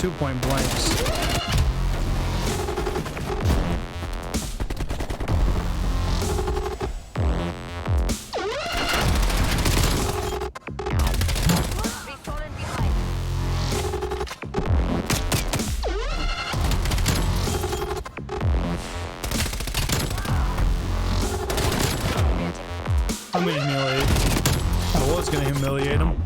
2 point blanks. I'm gonna humiliate. I was gonna humiliate him.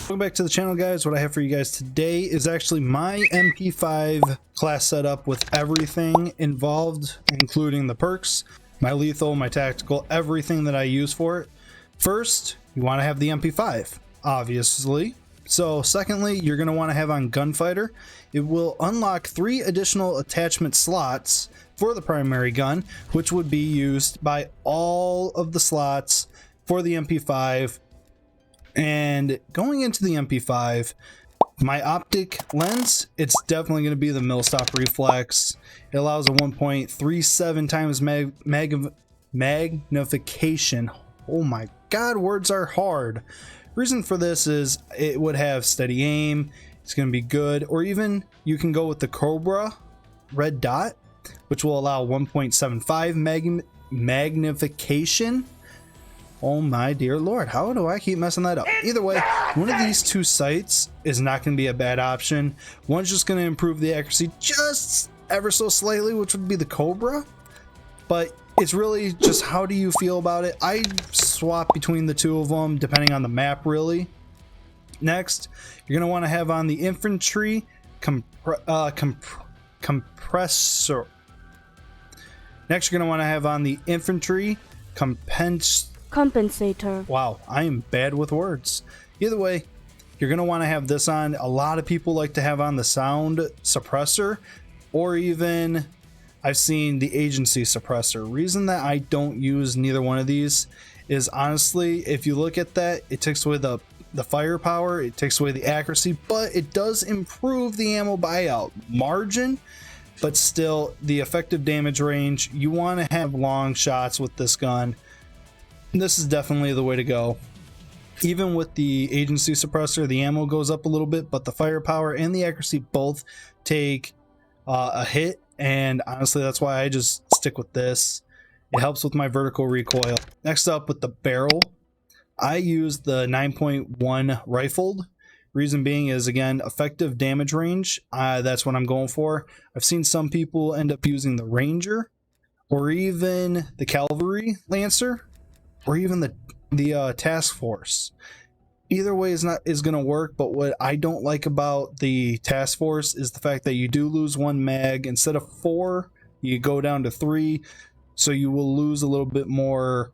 Welcome back to the channel, guys. What I have for you guys today is actually my MP5 class setup with everything involved, including the perks, my lethal, my tactical, everything that I use for it. First, you want to have the MP5, obviously. So secondly, you're going to want to have on Gunfighter. It will unlock 3 additional attachment slots for the primary gun, which would be used by all of the slots for the MP5. And going into the MP5, my optic lens, it's definitely going to be the millstop reflex. It allows a 1.37 times magnification. Oh my god, words are hard. Reason for this is it would have steady aim, it's going to be good, or even you can go with the Cobra red dot, which will allow 1.75 magnification. Oh my dear lord, how do I keep messing that up? Either way, one of these 2 sights is not going to be a bad option. One's just going to improve the accuracy just ever so slightly, which would be the Cobra, but it's really just how do you feel about it. I swap between the 2 of them depending on the map, really. Next, you're going to want to have on the infantry compressor. Next, you're going to want to have on the infantry compensator. Wow, I am bad with words. Either way, you're going to want to have this on. A lot of people like to have on the sound suppressor, or even I've seen the agency suppressor. Reason that I don't use neither one of these is honestly, if you look at that, it takes away the firepower, it takes away the accuracy, but it does improve the ammo buyout margin. But still, the effective damage range, you want to have long shots with this gun. This is definitely the way to go. Even with the agency suppressor, the ammo goes up a little bit, but the firepower and the accuracy both take a hit. And honestly, that's why I just stick with this. It helps with my vertical recoil. Next up, with the barrel, I use the 9.1 rifled. Reason being is, again, effective damage range. That's what I'm going for. I've seen some people end up using the Ranger, or even the Cavalry Lancer, or even the Task Force. Either way is going to work, but what I don't like about the Task Force is the fact that you do lose 1 mag. Instead of 4, you go down to 3, so you will lose a little bit more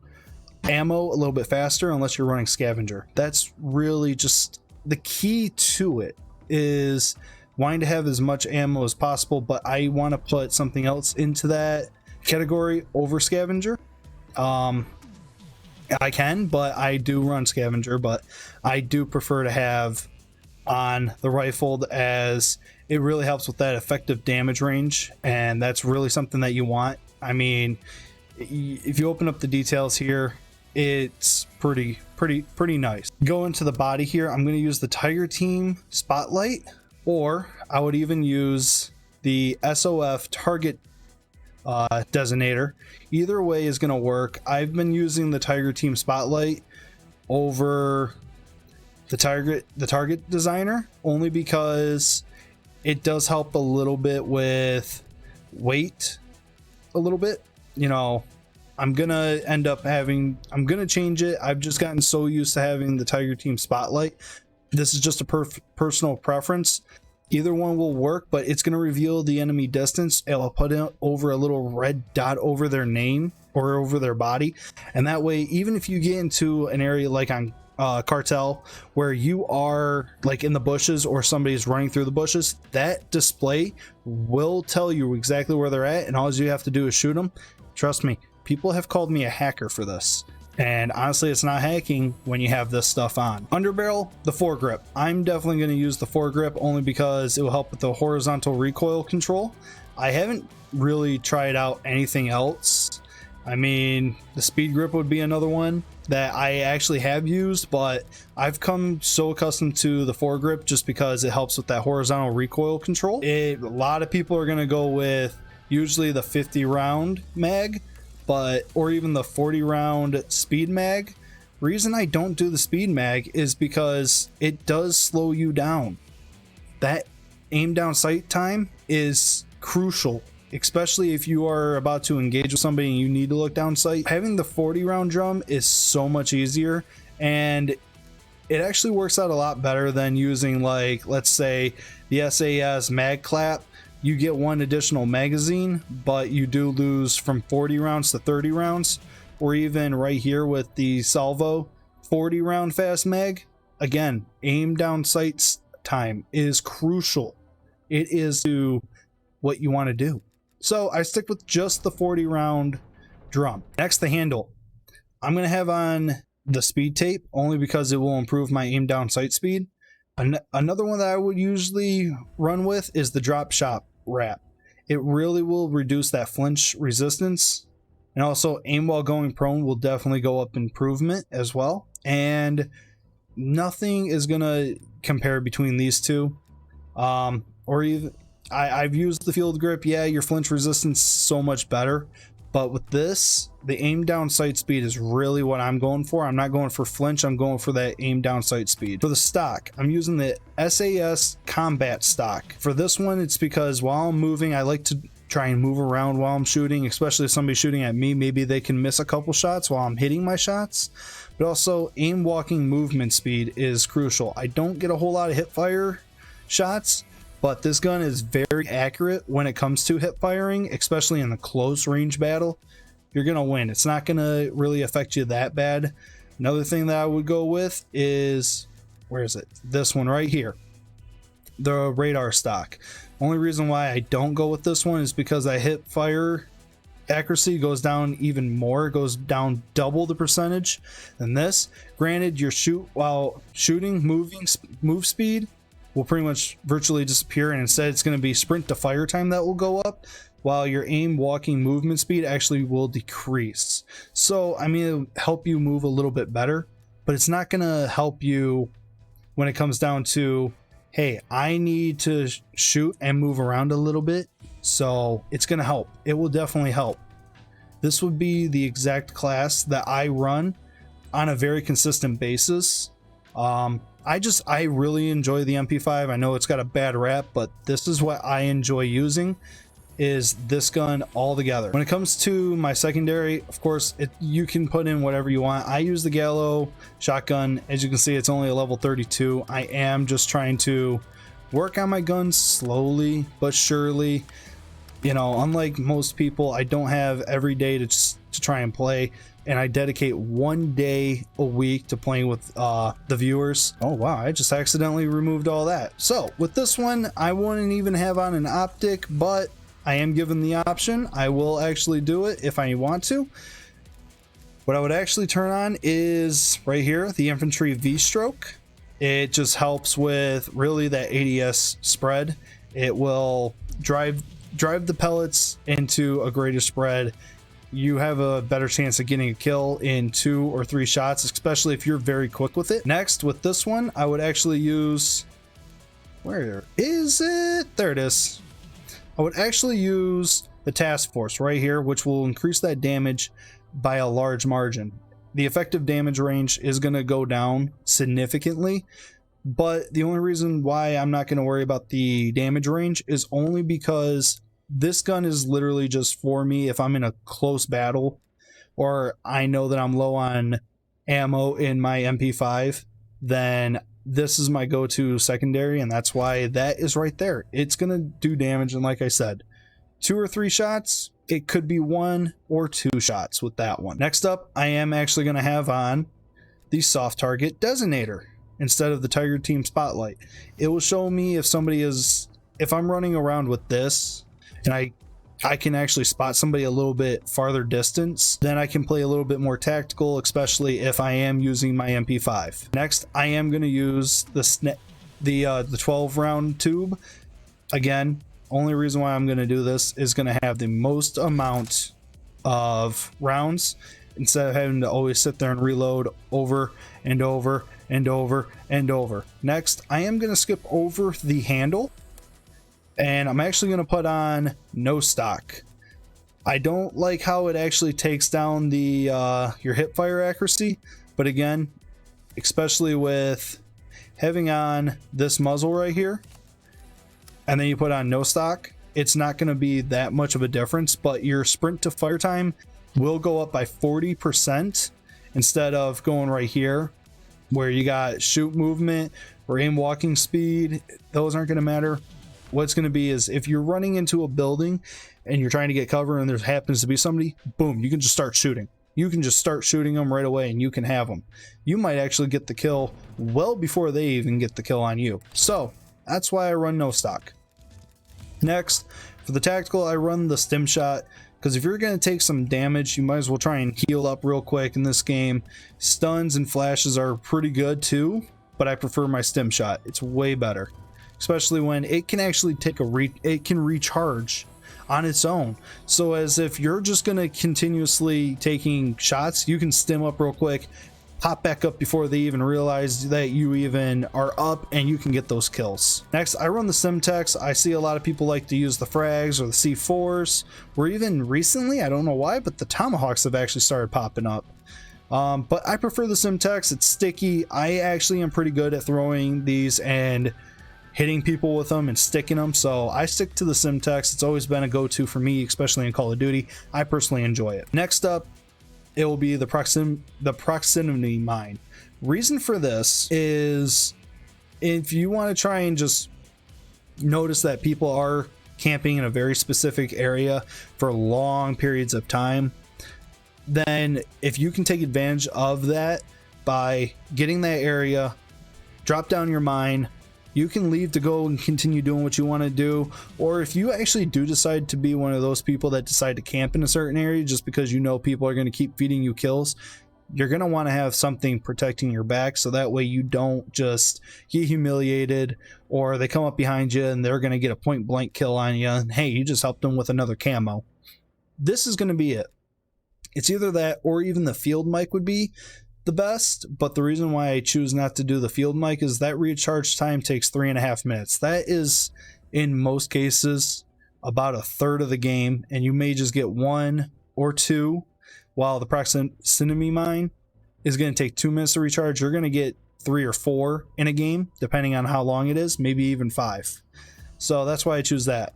ammo a little bit faster unless you're running Scavenger. That's really just the key to it, is wanting to have as much ammo as possible, but I want to put something else into that category over Scavenger. I can, but I do run Scavenger, but I do prefer to have on the rifled, as it really helps with that effective damage range, and that's really something that you want. I mean, if you open up the details here, it's pretty nice. Go into the body here. I'm going to use the Tiger Team Spotlight, or I would even use the SOF target designator. Either way is going to work. I've been using the Tiger Team Spotlight over the target designer only because it does help a little bit with weight, a little bit. You know, I'm gonna change it. I've just gotten so used to having the Tiger Team Spotlight. This is just a personal preference. Either one will work, but it's going to reveal the enemy distance. It'll put it over a little red dot over their name or over their body, and that way, even if you get into an area like on Cartel where you are like in the bushes or somebody's running through the bushes, that display will tell you exactly where they're at, and all you have to do is shoot them. Trust me, people have called me a hacker for this. And honestly, it's not hacking when you have this stuff on. Underbarrel, the foregrip. I'm definitely going to use the foregrip only because it will help with the horizontal recoil control. I haven't really tried out anything else. I mean, the speed grip would be another one. that I actually have used, but I've come so accustomed to the foregrip just because it helps with that horizontal recoil control. A lot of people are going to go with usually the 50 round mag, or even the 40 round speed mag. Reason I don't do the speed mag is because it does slow you down. That aim down sight time is crucial, especially if you are about to engage with somebody and you need to look down sight. Having the 40 round drum is so much easier, and it actually works out a lot better than using, like, let's say the SAS mag clap. You get one additional magazine, but you do lose from 40 rounds to 30 rounds, or even right here with the Salvo 40 round fast mag. Again, aim down sight time is crucial. It is to what you want to do. So I stick with just the 40 round drum. Next, the handle. I'm going to have on the speed tape only because it will improve my aim down sight speed. Another one that I would usually run with is the drop shot wrap. It really will reduce that flinch resistance, and also aim while going prone will definitely go up improvement as well. And nothing is going to compare between these two. Or even I've used the field grip. Yeah, your flinch resistance is so much better, but with this, the aim down sight speed is really what I'm going for. I'm not going for flinch, I'm going for that aim down sight speed. For the stock, I'm using the SAS combat stock. For this one, it's because while I'm moving, I like to try and move around while I'm shooting, especially if somebody's shooting at me. Maybe they can miss a couple shots while I'm hitting my shots. But also, aim walking movement speed is crucial. I don't get a whole lot of hip fire shots, but this gun is very accurate when it comes to hip firing, especially in the close range battle. You're going to win. It's not going to really affect you that bad. Another thing that I would go with is, where is it? This one right here, the radar stock. Only reason why I don't go with this one is because I hip fire accuracy goes down even more. It goes down double the percentage than this. Granted, your shoot while shooting, move speed will pretty much virtually disappear, and instead it's going to be sprint to fire time that will go up, while your aim walking movement speed actually will decrease. So I mean, it'll help you move a little bit better, but it's not going to help you when it comes down to, hey, I need to shoot and move around a little bit. So it's going to help. It will definitely help. This would be the exact class that I run on a very consistent basis. I really enjoy the MP5. I know it's got a bad rap, but this is what I enjoy using, is this gun altogether. When it comes to my secondary, of course, you can put in whatever you want. I use the Gallo shotgun. As you can see, it's only a level 32. I am just trying to work on my guns slowly but surely. You know, unlike most people, I don't have every day to try and play, and I dedicate one day a week to playing with the viewers. Oh wow, I just accidentally removed all that. So with this one, I wouldn't even have on an optic, but I am given the option. I will actually do it if I want to. What I would actually turn on is right here, the infantry V-stroke. It just helps with really that ADS spread. It will drive the pellets into a greater spread. You have a better chance of getting a kill in 2 or 3 shots, especially if you're very quick with it. Next, with this one, I would actually use, where is it? There it is. I would actually use the task force right here, which will increase that damage by a large margin. The effective damage range is going to go down significantly, but the only reason why I'm not going to worry about the damage range is only because this gun is literally just for me if I'm in a close battle, or I know that I'm low on ammo in my MP5, then this is my go-to secondary, and that's why that is right there. It's going to do damage, and like I said, 2 or 3 shots. It could be 1 or 2 shots with that one. Next up, I am actually going to have on the soft target designator instead of the Tiger Team Spotlight. It will show me if I'm running around with this and I can actually spot somebody a little bit farther distance, then I can play a little bit more tactical, especially if I am using my MP5. Next, I am going to use the 12 round tube. Again, only reason why I'm going to do this is going to have the most amount of rounds. instead of having to always sit there and reload over and over and over and over. Next, I am going to skip over the handle, and I'm actually going to put on no stock. I don't like how it actually takes down the your hip fire accuracy, but again, especially with having on this muzzle right here, and then you put on no stock, it's not going to be that much of a difference, but your sprint to fire time will go up by 40% instead of going right here where you got shoot movement or aim walking speed. Those aren't going to matter. What's going to be is if you're running into a building and you're trying to get cover and there happens to be somebody, boom, you can just start shooting. You can just start shooting them right away and you can have them. You might actually get the kill well before they even get the kill on you. So that's why I run no stock. Next, for the tactical, I run the stim shot, because if you're going to take some damage, you might as well try and heal up real quick in this game. Stuns and flashes are pretty good too, but I prefer my stim shot. It's way better, especially when it can actually take it can recharge on its own. So as if you're just going to continuously taking shots, you can stim up real quick, pop back up before they even realize that you even are up, and you can get those kills. Next, I run the Simtex. I see a lot of people like to use the frags or the C4s, or even recently, I don't know why, but the Tomahawks have actually started popping up. But I prefer the Simtex. It's sticky. I actually am pretty good at throwing these and hitting people with them and sticking them, so I stick to the Simtex. It's always been a go-to for me, especially in Call of Duty. I personally enjoy it. Next up, it will be the proximity mine. Reason for this is if you want to try and just notice that people are camping in a very specific area for long periods of time, then if you can take advantage of that by getting that area, drop down your mine, you can leave to go and continue doing what you want to do. Or if you actually do decide to be one of those people that decide to camp in a certain area just because you know people are going to keep feeding you kills, you're going to want to have something protecting your back, so that way you don't just get humiliated or they come up behind you and they're going to get a point blank kill on you and hey, you just helped them with another camo. This is going to be it. It's either that or even the field mic would be the best, but the reason why I choose not to do the field mic is that recharge time takes 3.5 minutes. That is in most cases about a third of the game, and you may just get 1 or 2, while the proximity mine is going to take 2 minutes to recharge. You're going to get 3 or 4 in a game depending on how long it is, maybe even 5. So that's why I choose that.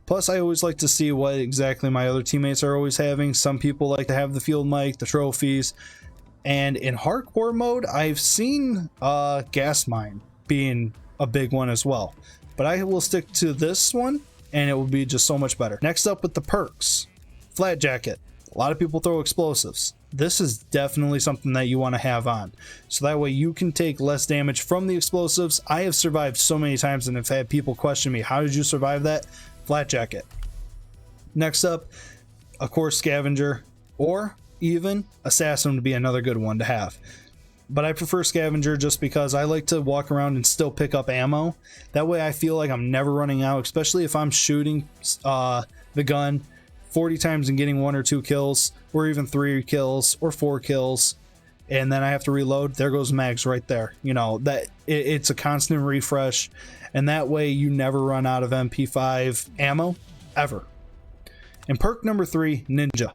Plus, I always like to see what exactly my other teammates are always having. Some people like to have the field mic, the trophies. And in hardcore mode, I've seen gas mine being a big one as well. But I will stick to this one, and it will be just so much better. Next up with the perks. Flat jacket. A lot of people throw explosives. This is definitely something that you want to have on, so that way you can take less damage from the explosives. I have survived so many times and have had people question me, how did you survive that? Flat jacket. Next up, of course, scavenger, or even assassin would be another good one to have, but I prefer scavenger just because I like to walk around and still pick up ammo. That way I feel like I'm never running out, especially if I'm shooting the gun 40 times and getting 1 or 2 kills, or even 3 kills or 4 kills, and then I have to reload. There goes mags right there. You know that it's a constant refresh, and that way you never run out of MP5 ammo ever. And perk number 3, ninja.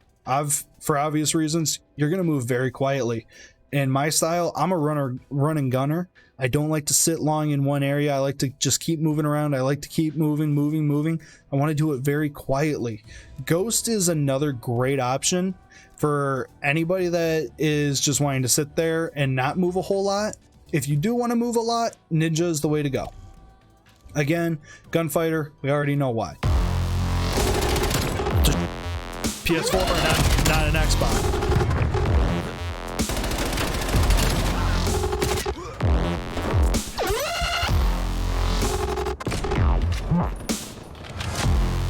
For obvious reasons, you're going to move very quietly. In my style, I'm a run and gunner. I don't like to sit long in one area. I like to just keep moving around. I like to keep moving. I want to do it very quietly. Ghost is another great option for anybody that is just wanting to sit there and not move a whole lot. If you do want to move a lot, ninja is the way to go. Again, gunfighter, we already know why. PS4, not an Xbox.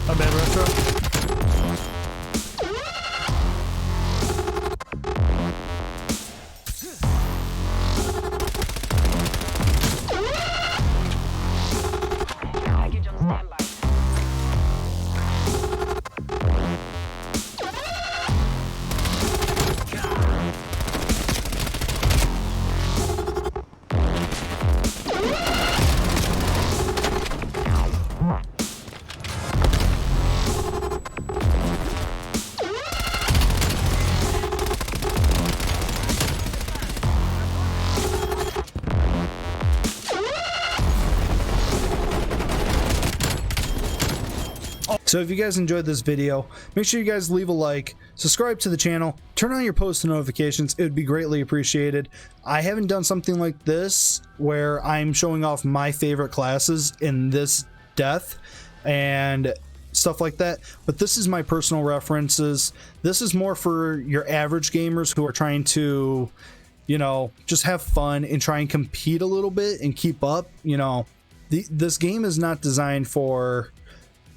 A bad retro. So if you guys enjoyed this video, make sure you guys leave a like, subscribe to the channel, turn on your post notifications. It would be greatly appreciated. I haven't done something like this where I'm showing off my favorite classes in this depth and stuff like that, but this is my personal references. This is more for your average gamers who are trying to, you know, just have fun and try and compete a little bit and keep up. You know, this game is not designed for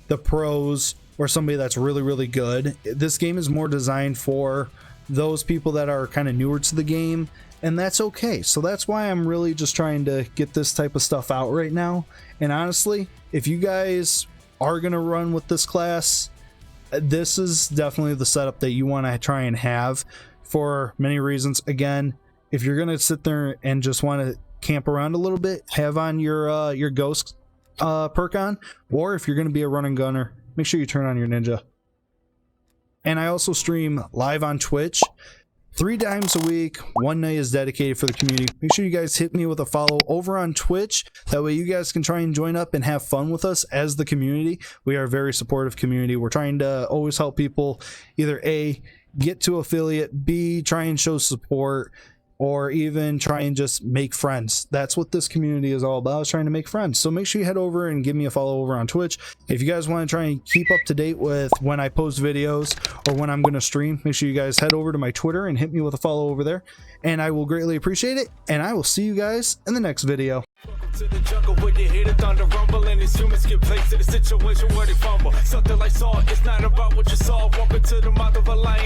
the pros or somebody that's really, really good. This game is more designed for those people that are kind of newer to the game, and that's okay. So that's why I'm really just trying to get this type of stuff out right now. And honestly, if you guys are going to run with this class, this is definitely the setup that you want to try and have for many reasons. Again, if you're going to sit there and just want to camp around a little bit, have on your ghost perk on, or if you're going to be a run and gunner, make sure you turn on your ninja. And I also stream live on Twitch 3 times a week. One night is dedicated for the community. Make sure you guys hit me with a follow over on Twitch. That way you guys can try and join up and have fun with us as the community. We are a very supportive community. We're trying to always help people either A, get to affiliate, B, try and show support, or even try and just make friends. That's what this community is all about, is trying to make friends. So make sure you head over and give me a follow over on Twitch. If you guys want to try and keep up to date with when I post videos or when I'm going to stream, make sure you guys head over to my Twitter and hit me with a follow over there, and I will greatly appreciate it. And I will see you guys in the next video. To the jungle where you hear the thunder rumble and these humans get placed in a situation where they fumble. Something like Saw, it's not about what you saw. Walking to the mouth of a lion.